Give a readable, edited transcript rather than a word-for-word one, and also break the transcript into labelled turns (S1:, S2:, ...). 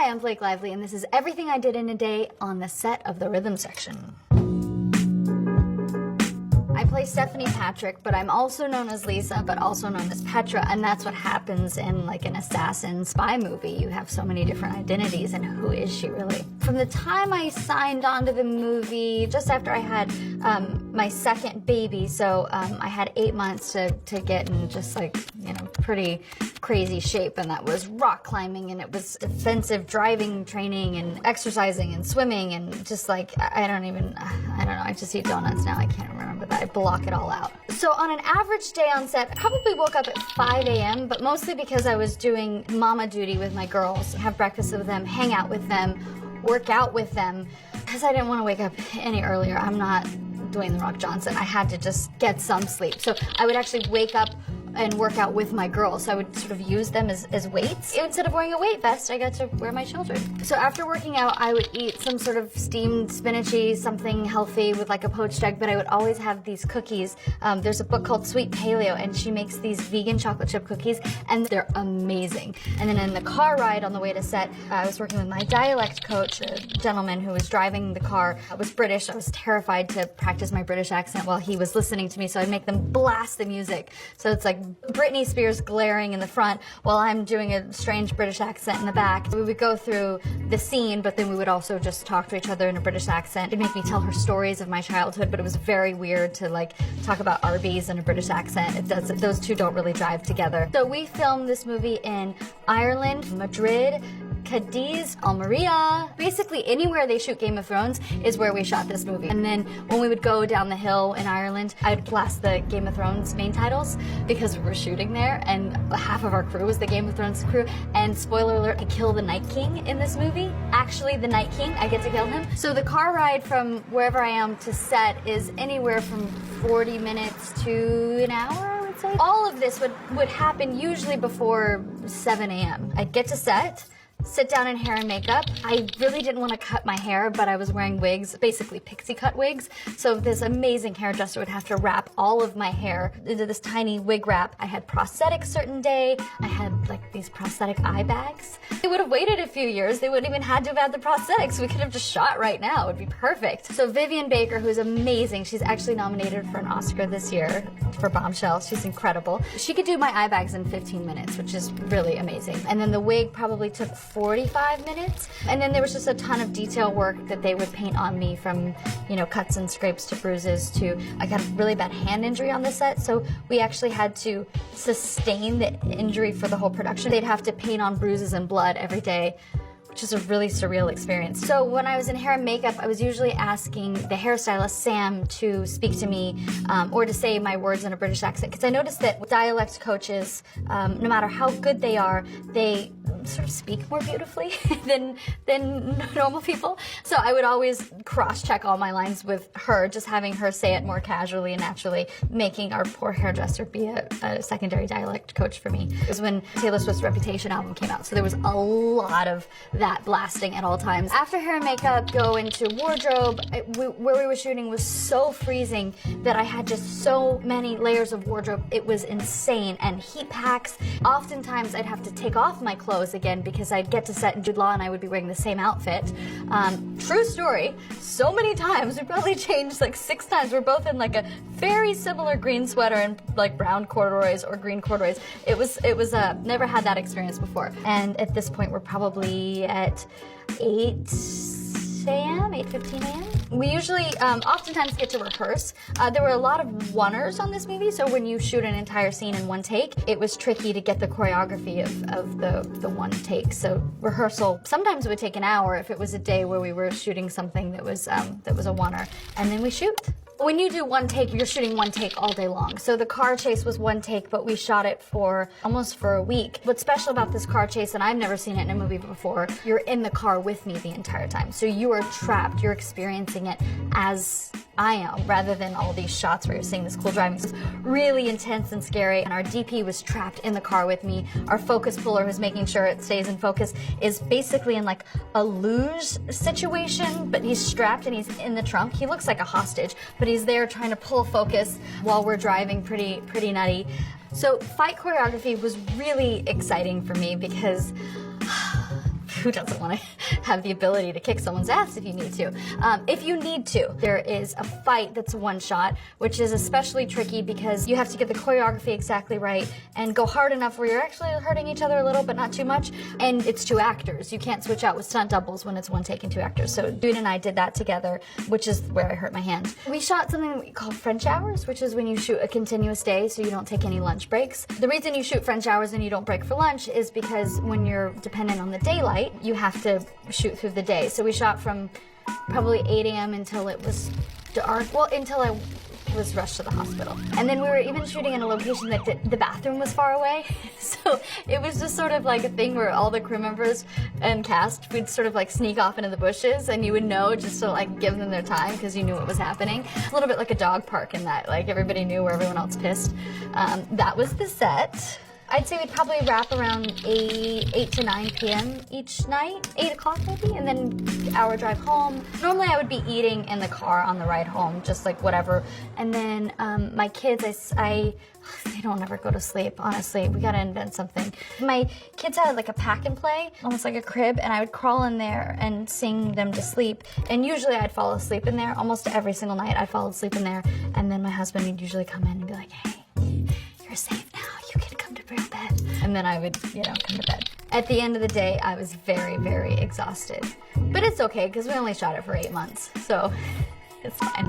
S1: Hi, I'm Blake Lively, and this is everything I did in a day on the set of The Rhythm Section. I play Stephanie Patrick, but I'm also known as Lisa, but also known as Petra, and that's what happens in like an assassin spy movie. You have so many different identities, and who is she really? From the time I signed on to the movie, just after I had my second baby, so I had 8 months to get in just like, you know, pretty crazy shape, and that was rock climbing, and it was defensive driving training, and exercising, and swimming, and just like, I don't know, I just eat donuts now, I can't remember that. I block it all out. So on an average day on set, I probably woke up at 5 a.m., but mostly because I was doing mama duty with my girls, have breakfast with them, hang out with them, work out with them, because I didn't want to wake up any earlier. I'm not Dwayne The Rock Johnson. I had to just get some sleep. So I would actually wake up and work out with my girls. So I would sort of use them as weights. Instead of wearing a weight vest, I got to wear my children. So after working out, I would eat some sort of steamed spinachy, something healthy with like a poached egg, but I would always have these cookies. There's a book called Sweet Paleo, and she makes these vegan chocolate chip cookies, and they're amazing. And then in the car ride on the way to set, I was working with my dialect coach, a gentleman who was driving the car. I was British. I was terrified to practice my British accent while he was listening to me, so I'd make them blast the music. So it's like Britney Spears glaring in the front while I'm doing a strange British accent in the back. We would go through the scene, but then we would also just talk to each other in a British accent. It'd make me tell her stories of my childhood, but it was very weird to like talk about Arby's in a British accent. Those two don't really drive together. So we filmed this movie in Ireland, Madrid, Cadiz, Almeria. Basically anywhere they shoot Game of Thrones is where we shot this movie. And then when we would go down the hill in Ireland, I'd blast the Game of Thrones main titles because we were shooting there, and half of our crew was the Game of Thrones crew. And spoiler alert, I kill the Night King in this movie. Actually, the Night King, I get to kill him. So the car ride from wherever I am to set is anywhere from 40 minutes to an hour, I would say. All of this would happen usually before 7 a.m. I'd get to set, sit down in hair and makeup. I really didn't want to cut my hair, but I was wearing wigs, basically pixie cut wigs. So this amazing hairdresser would have to wrap all of my hair into this tiny wig wrap. I had prosthetics certain day. I had like these prosthetic eye bags. They would have waited a few years. They wouldn't even had to have had the prosthetics. We could have just shot right now. It would be perfect. So Vivian Baker, who's amazing, she's actually nominated for an Oscar this year for Bombshell. She's incredible. She could do my eye bags in 15 minutes, which is really amazing. And then the wig probably took 45 minutes. And then there was just a ton of detail work that they would paint on me, from, you know, cuts and scrapes to bruises to, I got a really bad hand injury on the set, so we actually had to sustain the injury for the whole production. They'd have to paint on bruises and blood every day, which is a really surreal experience. So when I was in hair and makeup, I was usually asking the hairstylist, Sam, to speak to me or to say my words in a British accent, because I noticed that dialect coaches, no matter how good they are, they sort of speak more beautifully than normal people. So I would always cross-check all my lines with her, just having her say it more casually and naturally, making our poor hairdresser be a secondary dialect coach for me. It was when Taylor Swift's Reputation album came out, so there was a lot of that blasting at all times. After hair and makeup, go into wardrobe. Where we were shooting was so freezing that I had just so many layers of wardrobe. It was insane. And heat packs. Oftentimes I'd have to take off my clothes again because I'd get to set in Jude Law and I would be wearing the same outfit. True story. So many times. We probably changed like 6 times. We're both in like a very similar green sweater and like brown corduroys or green corduroys. It was never had that experience before. And at this point we're probably at 8 a.m., 8:15 a.m. We usually oftentimes get to rehearse. There were a lot of oneers on this movie, so when you shoot an entire scene in one take, it was tricky to get the choreography of the one take. So rehearsal sometimes would take an hour if it was a day where we were shooting something that was a oneer, and then we shoot. When you do one take, you're shooting one take all day long. So the car chase was one take, but we shot it for almost a week. What's special about this car chase, and I've never seen it in a movie before, you're in the car with me the entire time. So you are trapped, you're experiencing it as I am, rather than all these shots where you're seeing this cool driving. So it's really intense and scary, and our DP was trapped in the car with me. Our focus puller, who's making sure it stays in focus, is basically in like a luge situation, but he's strapped and he's in the trunk. He looks like a hostage, but he's there trying to pull focus while we're driving pretty nutty. So fight choreography was really exciting for me because who doesn't want to have the ability to kick someone's ass if you need to? If you need to, there is a fight that's one shot, which is especially tricky because you have to get the choreography exactly right and go hard enough where you're actually hurting each other a little, but not too much. And it's two actors. You can't switch out with stunt doubles when it's one take and two actors. So Dude and I did that together, which is where I hurt my hand. We shot something that we call French hours, which is when you shoot a continuous day so you don't take any lunch breaks. The reason you shoot French hours and you don't break for lunch is because when you're dependent on the daylight, you have to shoot through the day. So we shot from probably 8 a.m. until it was dark, well, until I was rushed to the hospital. And then we were even shooting in a location that the bathroom was far away. So it was just sort of like a thing where all the crew members and cast, we'd sort of like sneak off into the bushes and you would know just to like give them their time because you knew what was happening. A little bit like a dog park in that, like everybody knew where everyone else pissed. That was the set. I'd say we'd probably wrap around 8 to 9 p.m. each night, 8 o'clock maybe, and then hour drive home. Normally I would be eating in the car on the ride home, just like whatever. And then my kids, they don't ever go to sleep, honestly. We gotta invent something. My kids had like a pack and play, almost like a crib, and I would crawl in there and sing them to sleep. And usually I'd fall asleep in there. Almost every single night I'd fall asleep in there. And then my husband would usually come in and be like, hey, you're safe now. You can come to real bed. And then I would, come to bed. At the end of the day, I was very, very exhausted. But it's okay, because we only shot it for 8 months. So it's fine.